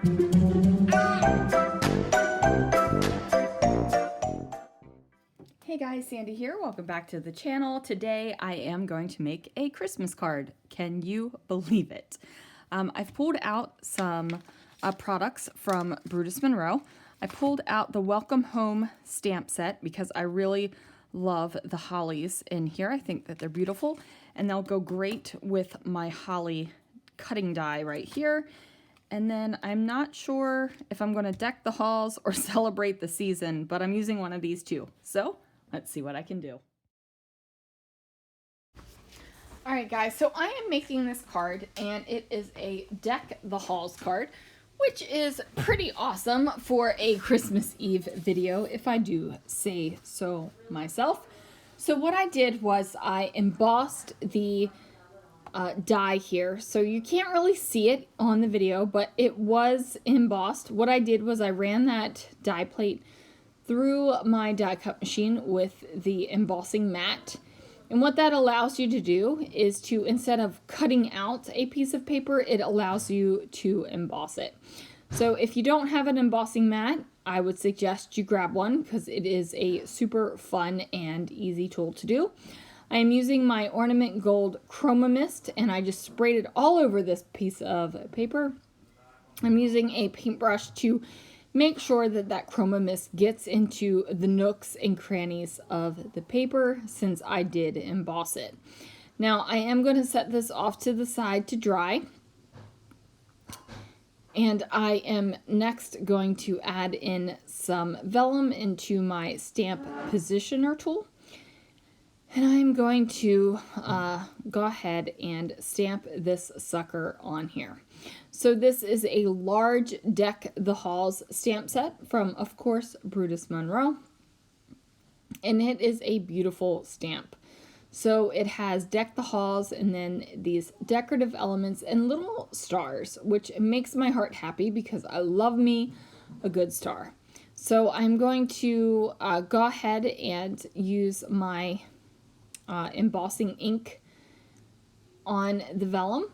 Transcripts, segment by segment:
Hey guys, Sandy here. Welcome back to the channel. Today I am going to make a Christmas card. Can you believe it? I've pulled out some products from Brutus Monroe. I pulled out the Welcome Home stamp set because I really love the hollies in here. I think that they're beautiful and they'll go great with my holly cutting die right here. And then I'm not sure if I'm going to deck the halls or celebrate the season, but I'm using one of these too. So let's see what I can do. All right, guys, so I am making this card, and it is a Deck the Halls card, which is pretty awesome for a Christmas Eve video, if I do say so myself. So what I did was I embossed the die here, so you can't really see it on the video, but it was embossed. What I did was I ran that die plate through my die cut machine with the embossing mat. And what that allows you to do is to, instead of cutting out a piece of paper, it allows you to emboss it. So if you don't have an embossing mat, I would suggest you grab one because it is a super fun and easy tool to do. I am using my Ornament Gold Chroma Mist, and I just sprayed it all over this piece of paper. I'm using a paintbrush to make sure that that chroma mist gets into the nooks and crannies of the paper since I did emboss it. Now I am going to set this off to the side to dry. And I am next going to add in some vellum into my stamp positioner tool. And I'm going to go ahead and stamp this sucker on here. So this is a large Deck the Halls stamp set from, of course, Brutus Monroe. And it is a beautiful stamp. So it has Deck the Halls and then these decorative elements and little stars, which makes my heart happy because I love me a good star. So I'm going to go ahead and use my embossing ink on the vellum,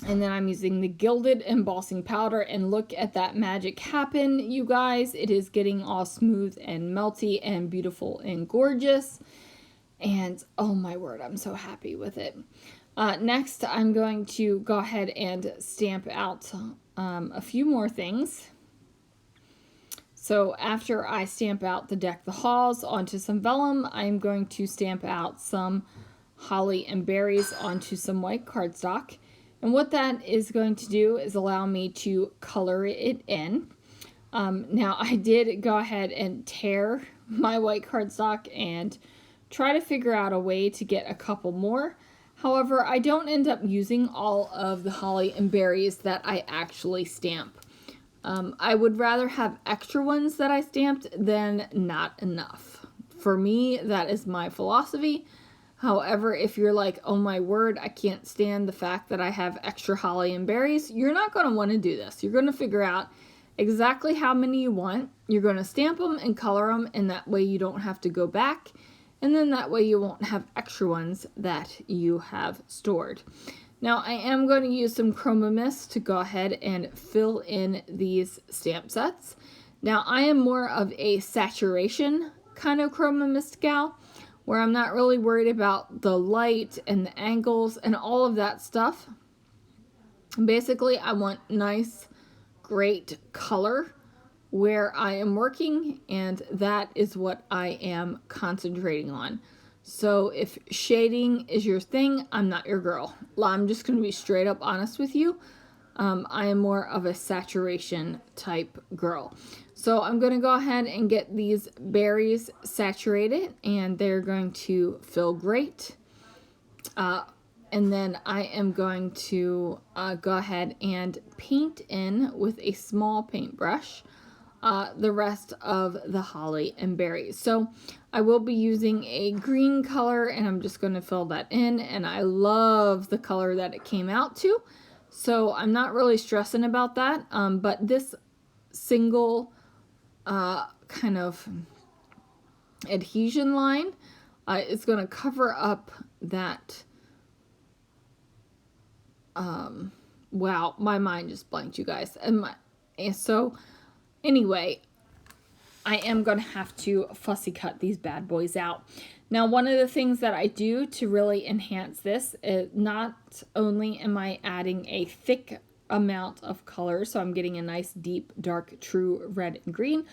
and then I'm using the gilded embossing powder, and look at that magic happen, you guys. It is getting all smooth and melty and beautiful and gorgeous, and oh my word, I'm so happy with it. Next I'm going to go ahead and stamp out a few more things. So after I stamp out the Deck the Halls onto some vellum, I'm going to stamp out some holly and berries onto some white cardstock. And what that is going to do is allow me to color it in. Now I did go ahead and tear my white cardstock and try to figure out a way to get a couple more. However, I don't end up using all of the holly and berries that I actually stamp. I would rather have extra ones that I stamped than not enough. For me, that is my philosophy. However, if you're like, oh my word, I can't stand the fact that I have extra holly and berries, you're not going to want to do this. You're going to figure out exactly how many you want. You're going to stamp them and color them, and that way you don't have to go back. And then that way you won't have extra ones that you have stored. Now I am going to use some chroma mist to go ahead and fill in these stamp sets. Now I am more of a saturation kind of chroma mist gal, where I'm not really worried about the light and the angles and all of that stuff. Basically, I want nice, great color where I am working, and that is what I am concentrating on. So if shading is your thing, I'm not your girl. I'm just going to be straight up honest with you. I am more of a saturation type girl. So I'm going to go ahead and get these berries saturated, and they're going to feel great. And then I am going to go ahead and paint in with a small paintbrush the rest of the holly and berries. So I will be using a green color, and I'm just going to fill that in, and I love the color that it came out to. So I'm not really stressing about that, but this single kind of adhesion line is going to cover up that wow, my mind just blanked, you guys. And so anyway, I am going to have to fussy cut these bad boys out. Now, one of the things that I do to really enhance this is not only am I adding a thick amount of color, so I'm getting a nice deep, dark, true red and green,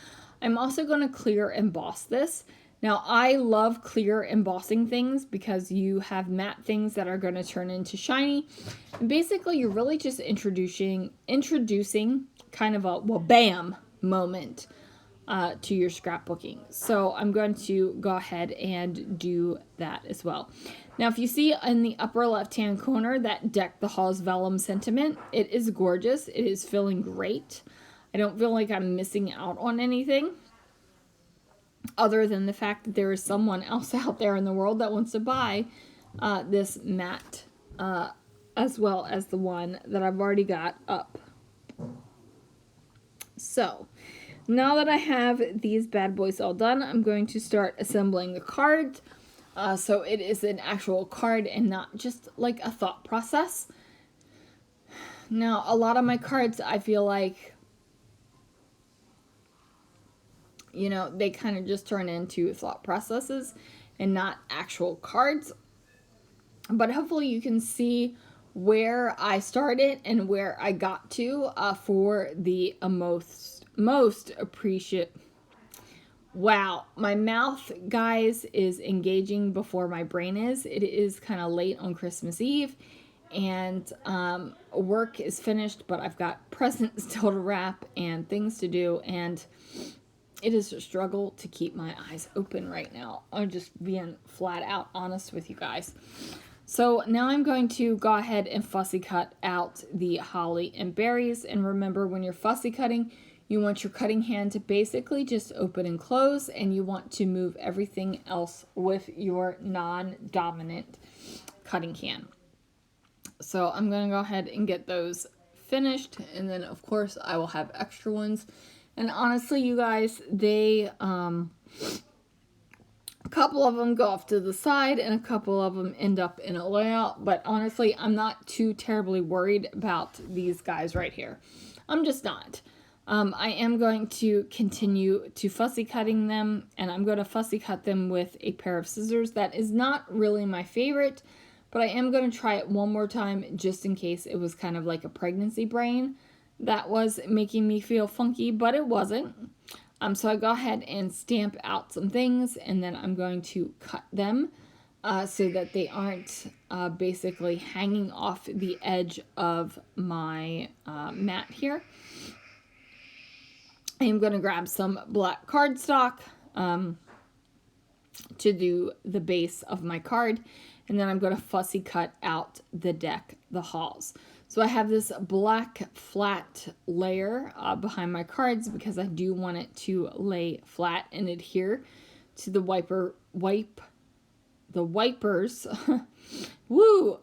I'm also going to clear emboss this. Now, I love clear embossing things because you have matte things that are going to turn into shiny. And basically, you're really just introducing kind of a, well, bam moment to your scrapbooking. So I'm going to go ahead and do that as well. Now, if you see in the upper left-hand corner that Deck the Halls Vellum sentiment, it is gorgeous. It is feeling great. I don't feel like I'm missing out on anything other than the fact that there is someone else out there in the world that wants to buy this matte as well as the one that I've already got up. So now that I have these bad boys all done, I'm going to start assembling the card. So it is an actual card and not just like a thought process. Now, a lot of my cards, I feel like, you know, they kind of just turn into thought processes and not actual cards. But hopefully you can see where I started and where I got to for the most appreciate. Wow, my mouth, guys, is engaging before my brain is. It is kind of late on Christmas Eve, and work is finished, but I've got presents still to wrap and things to do, and it is a struggle to keep my eyes open right now. I'm just being flat out honest with you guys. So now I'm going to go ahead and fussy cut out the holly and berries. And remember, when you're fussy cutting, you want your cutting hand to basically just open and close, and you want to move everything else with your non-dominant cutting hand. So I'm going to go ahead and get those finished, and then of course I will have extra ones. And honestly, you guys, they a couple of them go off to the side and a couple of them end up in a layout. But honestly, I'm not too terribly worried about these guys right here. I'm just not. I am going to continue to fussy cutting them, and I'm going to fussy cut them with a pair of scissors. That is not really my favorite, but I am going to try it one more time just in case it was kind of like a pregnancy brain that was making me feel funky, but it wasn't. So I go ahead and stamp out some things, and then I'm going to cut them so that they aren't basically hanging off the edge of my mat here. I am going to grab some black cardstock to do the base of my card, and then I'm going to fussy cut out the Deck the Halls. So I have this black flat layer behind my cards because I do want it to lay flat and adhere to the wipers. Woo!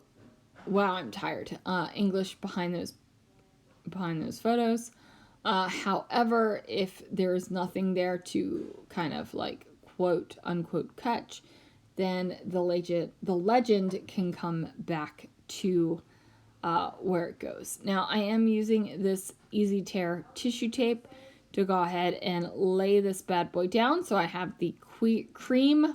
Wow, I'm tired. English behind those photos. However, if there's nothing there to kind of like quote unquote catch, then the legend can come back to where it goes. Now, I am using this Easy Tear tissue tape to go ahead and lay this bad boy down. So I have the cream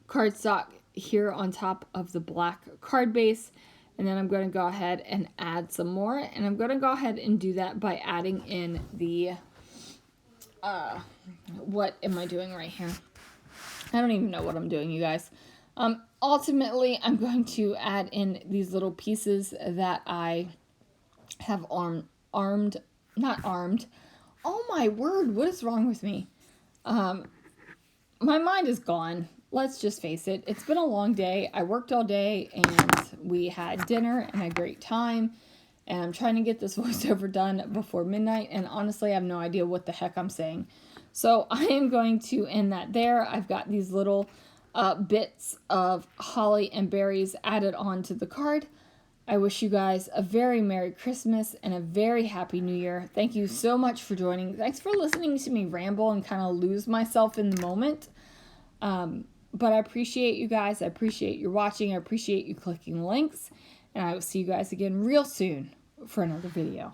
cardstock here on top of the black card base. And then I'm going to go ahead and add some more. And I'm going to go ahead and do that by adding in the, what am I doing right here? I don't even know what I'm doing, you guys. Ultimately, I'm going to add in these little pieces that I have not armed. Oh my word, what is wrong with me? My mind is gone. Let's just face it. It's been a long day. I worked all day and we had dinner and a great time. And I'm trying to get this voiceover done before midnight. And honestly, I have no idea what the heck I'm saying. So I am going to end that there. I've got these little bits of holly and berries added onto the card. I wish you guys a very Merry Christmas and a very Happy New Year. Thank you so much for joining. Thanks for listening to me ramble and kind of lose myself in the moment. But I appreciate you guys. I appreciate you watching. I appreciate you clicking links. and I will see you guys again real soon for another video.